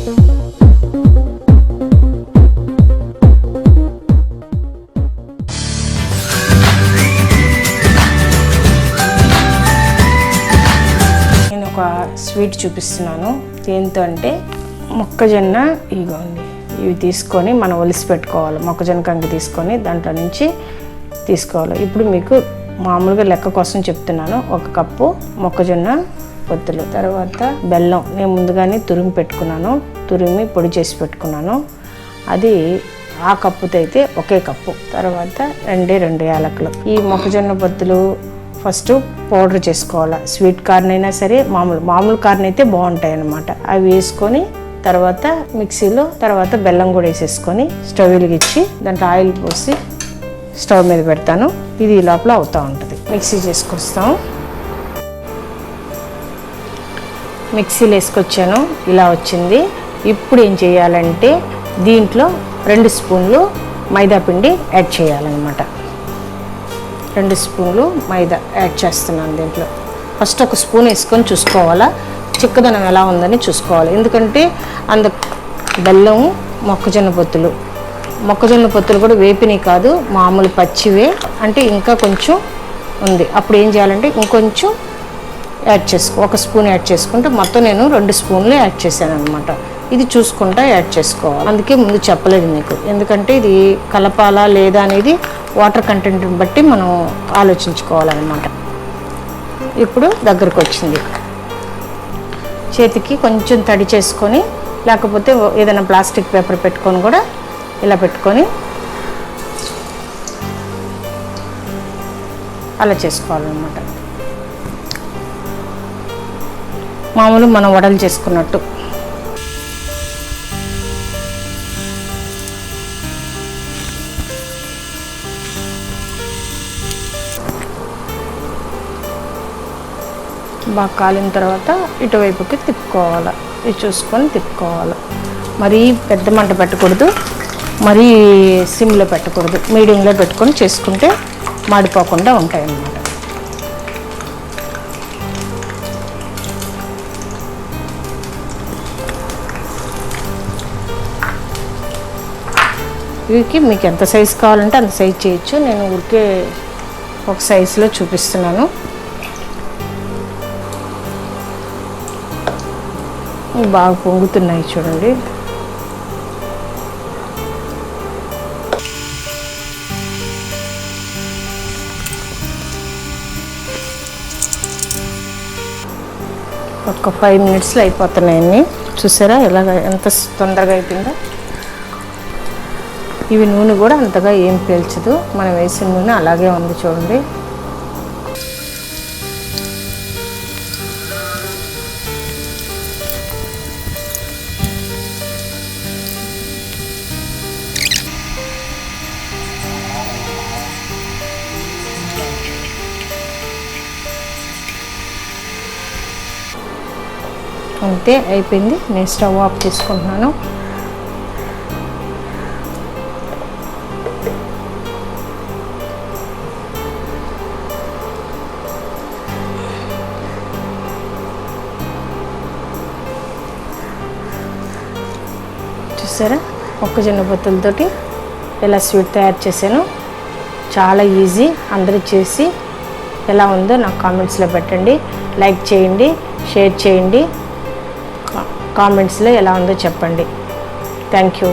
నేను ఒక స్వీట్ చూపిస్తున్నాను. ఏంటో అంటే మొక్కజొన్న ఇగోండి, ఇవి తీసుకొని మనం ఒలిసి పెట్టుకోవాలి. మొక్కజొన్న కంకి తీసుకొని దాంట్లో నుంచి తీసుకోవాలి. ఇప్పుడు మీకు మామూలుగా లెక్క కోసం చెప్తున్నాను. 1 కప్పు మొక్కజొన్న పొత్తులు, తర్వాత బెల్లం నేను ముందుగానే తురిమి పెట్టుకున్నాను, తురిమి పొడి చేసి పెట్టుకున్నాను. అది ఆ కప్పుతో అయితే 1 కప్పు, తర్వాత 2 యాలకులు. ఈ మొక్కజొన్న పొత్తులు ఫస్ట్ పౌడర్ చేసుకోవాలి. స్వీట్ కార్న్ అయినా సరే, మామూలు కార్న్ అయితే బాగుంటాయి అన్నమాట. అవి వేసుకొని తర్వాత మిక్సీలో, తర్వాత బెల్లం కూడా వేసేసుకొని స్టవ్ వెలిగించి దాంట్లో ఆయిల్ పోసి స్టవ్ మీద పెడతాను. ఇది లోపల అవుతూ ఉంటుంది. మిక్సీ చేసుకొస్తాం. మిక్సీలో వేసుకొచ్చాను, ఇలా వచ్చింది. ఇప్పుడు ఏం చేయాలంటే దీంట్లో 2 స్పూన్లు మైదా పిండి యాడ్ చేయాలన్నమాట. 2 స్పూన్లు మైదా యాడ్ చేస్తున్నాను దీంట్లో. ఫస్ట్ 1 స్పూన్ వేసుకొని చూసుకోవాలా చిక్కదనం ఎలా ఉందని చూసుకోవాలి. ఎందుకంటే బెల్లం, మొక్కజొన్న పొత్తులు కూడా వేపినవి కాదు, మామూలు పచ్చివే. అంటే ఇంకా కొంచెం ఉంది. అప్పుడు ఏం చేయాలంటే ఇంకొంచెం యాడ్ చేసుకో, 1 స్పూన్ యాడ్ చేసుకుంటే మొత్తం నేను 2 స్పూన్లు యాడ్ చేశాను అనమాట. ఇది చూసుకుంటా యాడ్ చేసుకోవాలి. అందుకే ముందు చెప్పలేదు మీకు, ఎందుకంటే ఇది కలపాలా లేదా అనేది వాటర్ కంటెంట్ని బట్టి మనం ఆలోచించుకోవాలన్నమాట. ఇప్పుడు దగ్గరకు వచ్చింది. చేతికి కొంచెం తడి చేసుకొని, లేకపోతే ఏదైనా ప్లాస్టిక్ పేపర్ పెట్టుకొని కూడా ఇలా పెట్టుకొని అలా చేసుకోవాలన్నమాట. మామూలు మనం వడలు చేసుకున్నట్టు. బాగా కాలిన తర్వాత ఇటువైపుకి తిప్పుకోవాలి. ఇది చూసుకొని తిప్పుకోవాలి. మరీ పెద్ద మంట పెట్టకూడదు, మరీ సిమ్లో పెట్టకూడదు, మీడియంలో పెట్టుకొని చేసుకుంటే మాడిపోకుండా ఉంటాయి అన్నమాట. వీటికి మీకు ఎంత సైజు కావాలంటే అంత సైజు చేయొచ్చు. నేను ఊరికే ఒక సైజులో చూపిస్తున్నాను. బాగా పొంగుతున్నాయి చూడండి. ఒక 5 మినిట్స్లో అయిపోతున్నాయి అన్నీ. చూసారా ఎలాగ ఎంత తొందరగా అయిపోయిందో. ఇవి నూనె కూడా అంతగా ఏం పీల్చదు, మనం వేసిన నూనె అలాగే ఉంది చూడండి. అంతే అయిపోయింది. నేను స్టవ్ ఆఫ్ చేసుకుంటున్నాను. చూసారా మొక్కజొన్న పొత్తులతోటి ఎలా స్వీట్ తయారు చేశాను. చాలా ఈజీ. అందరూ చేసి ఎలా ఉందో నాకు కామెంట్స్లో పెట్టండి. లైక్ చేయండి, షేర్ చేయండి, కామెంట్స్లో ఎలా ఉందో చెప్పండి. Thank you.